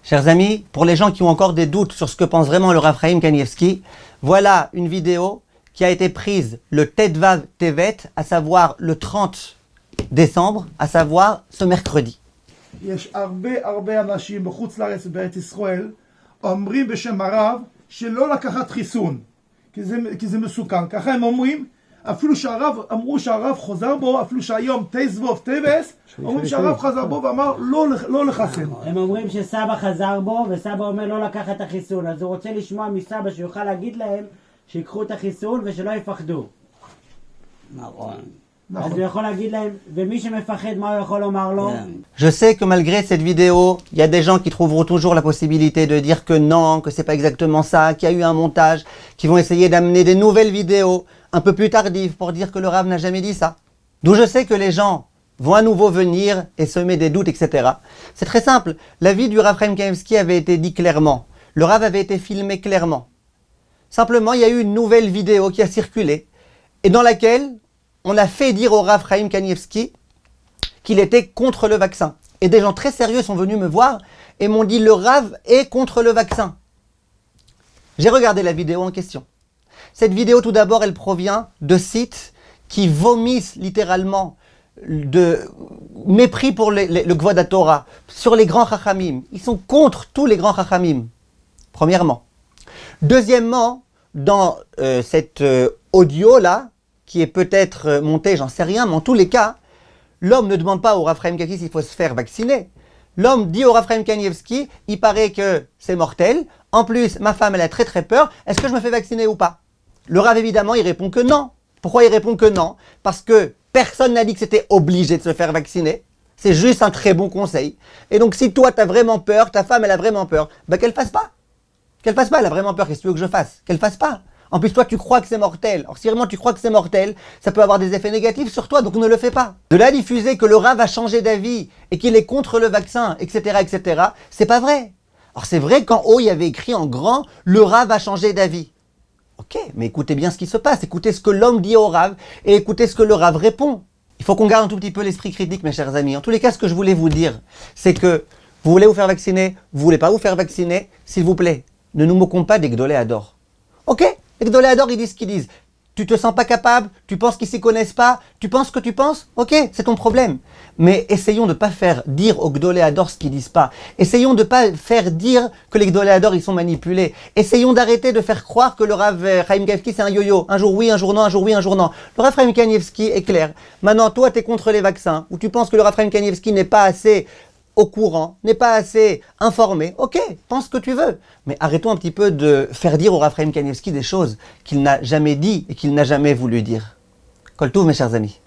Chers amis, pour les gens qui ont encore des doutes sur ce que pense vraiment le Rav Chaim Kanievski, voilà une vidéo qui a été prise le Tetvav Tevet, à savoir le 30 décembre, à savoir ce mercredi. יש הרבה אנשים בחוץ לארץ ובארץ ישראל אומרים בשם הרב שלא לקחת חיסון כי זה מסוכן. ככה הם אומרים, אפילו שהרב אמרו שהרב חוזר בו, אפילו שהיום תזבוב טבס אומרים שהרב חזר בו ואמר לא לחסן. הם אומרים שסבא חזר בו וסבא אומר לא לקחת את החיסון, אז הוא רוצה לשמוע מסבא שיוכל להגיד להם שיקחו את החיסון ושלא יפחדו. נכון. אז הוא יכול להגיד להם, ומי שמפחד מה הוא יכול לומר לו? Je sais que malgré cette vidéo, il y a des gens qui trouveront toujours la possibilité de dire que non, que c'est pas exactement ça, qu'il y a eu un montage, qui vont essayer d'amener des nouvelles vidéos un peu plus tardives pour dire que le Rav n'a jamais dit ça. D'où je sais que les gens vont à nouveau venir et semer des doutes, etc. C'est très simple. La vie du Rav Chaim Kanievski avait été dit clairement. Le Rav avait été filmé clairement. Simplement, il y a eu une nouvelle vidéo qui a circulé et dans laquelle on a fait dire au Rav Chaim Kanievski qu'il était contre le vaccin. Et des gens très sérieux sont venus me voir et m'ont dit le Rav est contre le vaccin. J'ai regardé la vidéo en question. Cette vidéo, tout d'abord, elle provient de sites qui vomissent littéralement de mépris pour le Gvod HaTorah, sur les grands Chachamim. Ils sont contre tous les grands Chachamim, premièrement. Deuxièmement, dans cet audio-là, qui est peut-être monté, j'en sais rien, mais en tous les cas, l'homme ne demande pas au Rav Chaim Kanievski s'il faut se faire vacciner. L'homme dit au Rav Chaim Kanievski, il paraît que c'est mortel, en plus, ma femme, elle a très très peur, est-ce que je me fais vacciner ou pas? Le Rav, évidemment, il répond que non. Pourquoi il répond que non? Parce que personne n'a dit que c'était obligé de se faire vacciner. C'est juste un très bon conseil. Et donc, si toi, tu as vraiment peur, ta femme, elle a vraiment peur, bah qu'elle fasse pas. Qu'elle fasse pas, elle a vraiment peur, qu'est-ce que tu veux que je fasse? Qu'elle fasse pas. En plus, toi, tu crois que c'est mortel. Alors, si vraiment tu crois que c'est mortel, ça peut avoir des effets négatifs sur toi, donc ne le fais pas. De là, diffuser que le Rav a changé d'avis et qu'il est contre le vaccin, etc., c'est pas vrai. Alors, c'est vrai qu'en haut, il y avait écrit en grand, le Rav a changé d'avis. Ok, mais écoutez bien ce qui se passe, écoutez ce que l'homme dit au Rav et écoutez ce que le Rav répond. Il faut qu'on garde un tout petit peu l'esprit critique, mes chers amis. En tous les cas, ce que je voulais vous dire, c'est que vous voulez vous faire vacciner, vous voulez pas vous faire vacciner, s'il vous plaît, ne nous moquons pas des Gdolei Hador. Ok? Les Gdolei Hador, ils disent ce qu'ils disent. Tu te sens pas capable, tu penses qu'ils s'y connaissent pas, tu penses que tu penses, ok, c'est ton problème. Mais essayons de pas faire dire aux Gdolei Hador ce qu'ils disent pas. Essayons de pas faire dire que les Gdolei Hador, ils sont manipulés. Essayons d'arrêter de faire croire que le Rav Chaim Kanievski, c'est un yo-yo. Un jour oui, un jour non, un jour oui, un jour non. Le Rav Chaim Kanievski est clair. Maintenant, toi, tu es contre les vaccins, ou tu penses que le Rav Chaim Kanievski n'est pas assez au courant, n'est pas assez informé, ok, pense ce que tu veux. Mais arrêtons un petit peu de faire dire au Rav Chaim Kanievski des choses qu'il n'a jamais dit et qu'il n'a jamais voulu dire. Kol Tov, mes chers amis.